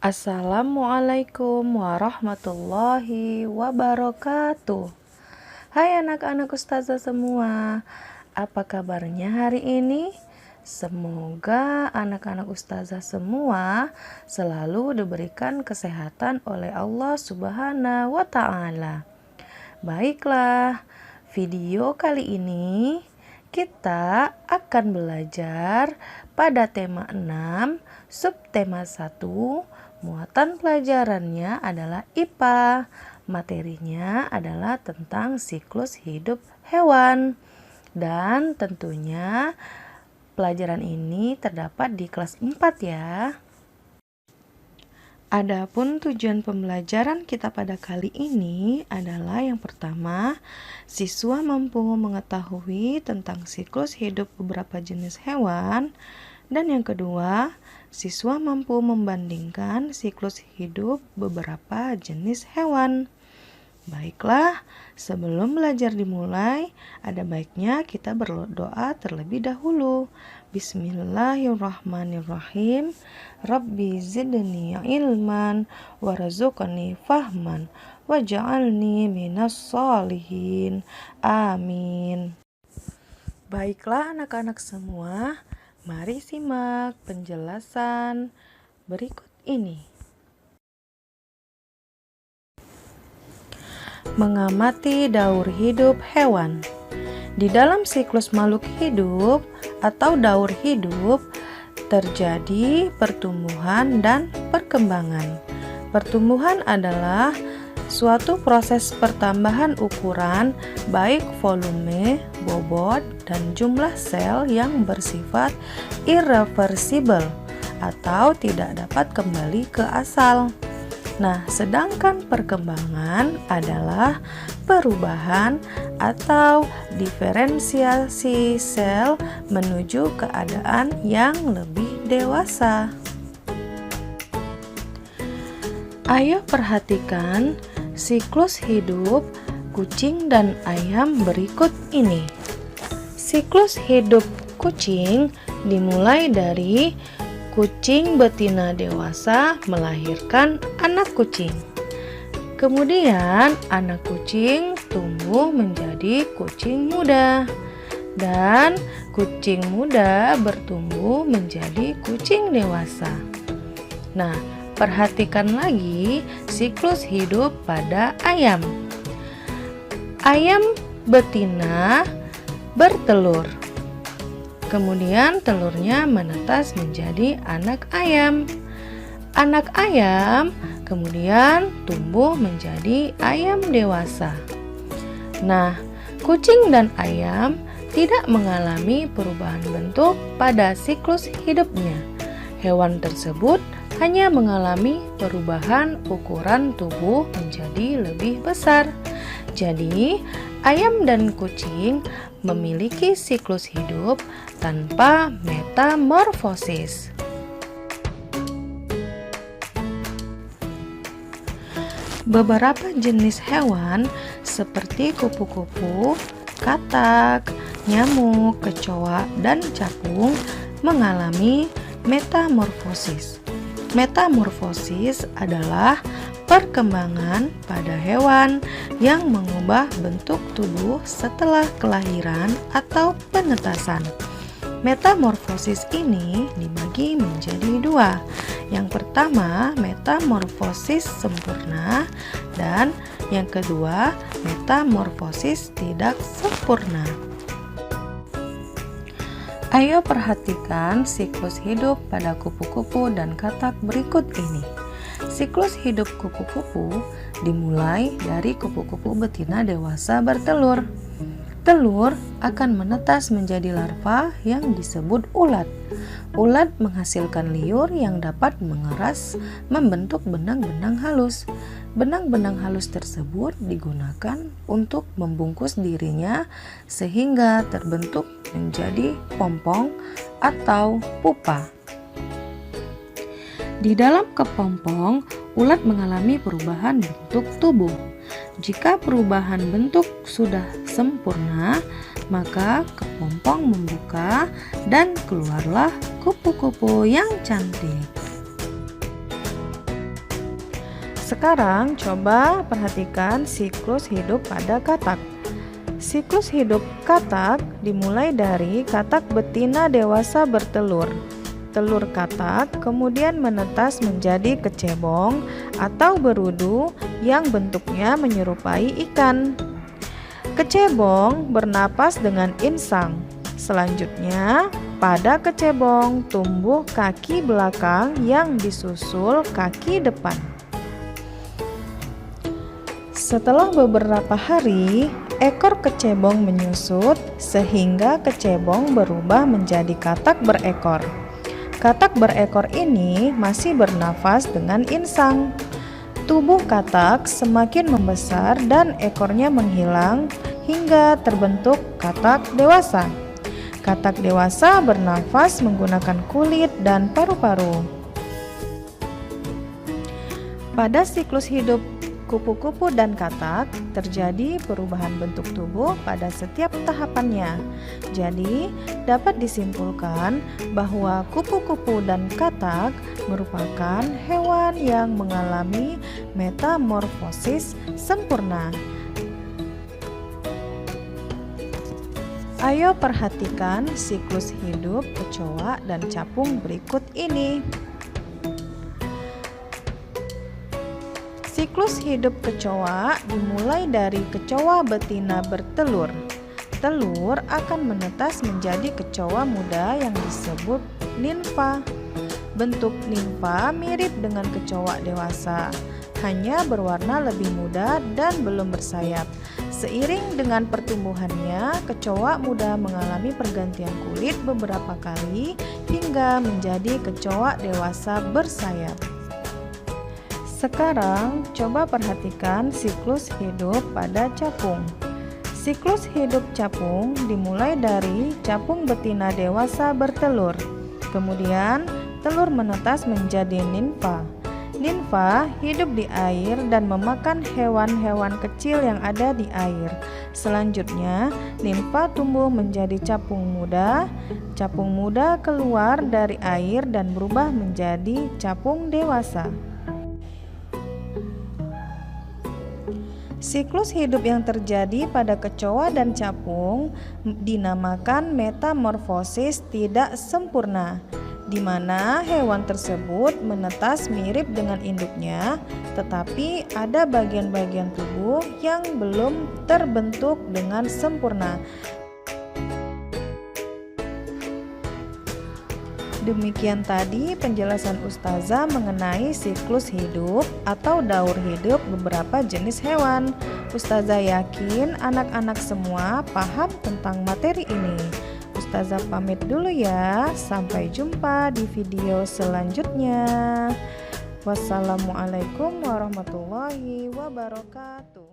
Assalamualaikum warahmatullahi wabarakatuh. Hai anak-anak ustazah semua, apa kabarnya hari ini? Semoga anak-anak ustazah semua selalu diberikan kesehatan oleh Allah Subhanahu wa Ta'ala. Baiklah, video kali ini kita akan belajar pada tema 6, subtema 1. Muatan pelajarannya adalah IPA. Materinya adalah tentang siklus hidup hewan. Dan tentunya pelajaran ini terdapat di kelas 4 ya. Adapun tujuan pembelajaran kita pada kali ini adalah yang pertama, siswa mampu mengetahui tentang siklus hidup beberapa jenis hewan. Dan yang kedua, siswa mampu membandingkan siklus hidup beberapa jenis hewan. Baiklah, sebelum belajar dimulai, ada baiknya kita berdoa terlebih dahulu. Bismillahirrahmanirrahim. Rabbi zidni ilman warzuqni fahman waj'alni minas sholihin. Amin. Baiklah anak-anak semua, mari simak penjelasan berikut ini. Mengamati daur hidup hewan. Di dalam siklus makhluk hidup atau daur hidup terjadi pertumbuhan dan perkembangan. Pertumbuhan adalah suatu proses pertambahan ukuran baik volume, bobot, dan jumlah sel yang bersifat irreversibel atau tidak dapat kembali ke asal. Nah, sedangkan perkembangan adalah perubahan atau diferensiasi sel menuju keadaan yang lebih dewasa. Ayo perhatikan siklus hidup kucing dan ayam berikut ini. Siklus hidup kucing dimulai dari kucing betina dewasa melahirkan anak kucing. Kemudian anak kucing tumbuh menjadi kucing muda. Dan kucing muda bertumbuh menjadi kucing dewasa. Nah, perhatikan lagi siklus hidup pada ayam. Ayam betina bertelur. Kemudian telurnya menetas menjadi anak ayam. Anak ayam kemudian tumbuh menjadi ayam dewasa. Nah, kucing dan ayam tidak mengalami perubahan bentuk pada siklus hidupnya. Hewan tersebut hanya mengalami perubahan ukuran tubuh menjadi lebih besar. Jadi, ayam dan kucing memiliki siklus hidup tanpa metamorfosis. Beberapa jenis hewan seperti kupu-kupu, katak, nyamuk, kecoa, dan capung mengalami metamorfosis. Metamorfosis adalah perkembangan pada hewan yang mengubah bentuk tubuh setelah kelahiran atau penetasan. Metamorfosis ini dibagi menjadi dua. Yang pertama, metamorfosis sempurna, dan yang kedua, metamorfosis tidak sempurna. Ayo perhatikan siklus hidup pada kupu-kupu dan katak berikut ini. Siklus hidup kupu-kupu dimulai dari kupu-kupu betina dewasa bertelur. Telur akan menetas menjadi larva yang disebut ulat. Ulat menghasilkan liur yang dapat mengeras membentuk benang-benang halus. Benang-benang halus tersebut digunakan untuk membungkus dirinya sehingga terbentuk menjadi pompong atau pupa. Di dalam kepompong, ulat mengalami perubahan bentuk tubuh. Jika perubahan bentuk sudah sempurna, maka kepompong membuka dan keluarlah kupu-kupu yang cantik. Sekarang coba perhatikan siklus hidup pada katak. Siklus hidup katak dimulai dari katak betina dewasa bertelur. Telur katak kemudian menetas menjadi kecebong atau berudu yang bentuknya menyerupai ikan. Kecebong bernapas dengan insang. Selanjutnya, pada kecebong tumbuh kaki belakang yang disusul kaki depan. Setelah beberapa hari, ekor kecebong menyusut sehingga kecebong berubah menjadi katak berekor. Katak berekor ini masih bernafas dengan insang. Tubuh katak semakin membesar dan ekornya menghilang hingga terbentuk katak dewasa. Katak dewasa bernafas menggunakan kulit dan paru-paru. Pada siklus hidup kupu-kupu dan katak, terjadi perubahan bentuk tubuh pada setiap tahapannya. Jadi, dapat disimpulkan bahwa kupu-kupu dan katak merupakan hewan yang mengalami metamorfosis sempurna. Ayo perhatikan siklus hidup kecoa dan capung berikut ini. Siklus hidup kecoa dimulai dari kecoa betina bertelur. Telur akan menetas menjadi kecoa muda yang disebut nimfa. Bentuk nimfa mirip dengan kecoa dewasa, hanya berwarna lebih muda dan belum bersayap. Seiring dengan pertumbuhannya, kecoa muda mengalami pergantian kulit beberapa kali hingga menjadi kecoa dewasa bersayap. Sekarang, coba perhatikan siklus hidup pada capung. Siklus hidup capung dimulai dari capung betina dewasa bertelur. Kemudian, telur menetas menjadi nimfa. Nimfa hidup di air dan memakan hewan-hewan kecil yang ada di air. Selanjutnya, nimfa tumbuh menjadi capung muda. Capung muda keluar dari air dan berubah menjadi capung dewasa. Siklus hidup yang terjadi pada kecoa dan capung dinamakan metamorfosis tidak sempurna, di mana hewan tersebut menetas mirip dengan induknya, tetapi ada bagian-bagian tubuh yang belum terbentuk dengan sempurna. Demikian tadi penjelasan Ustazah mengenai siklus hidup atau daur hidup beberapa jenis hewan. Ustazah yakin anak-anak semua paham tentang materi ini. Ustazah pamit dulu ya. Sampai jumpa di video selanjutnya. Wassalamualaikum warahmatullahi wabarakatuh.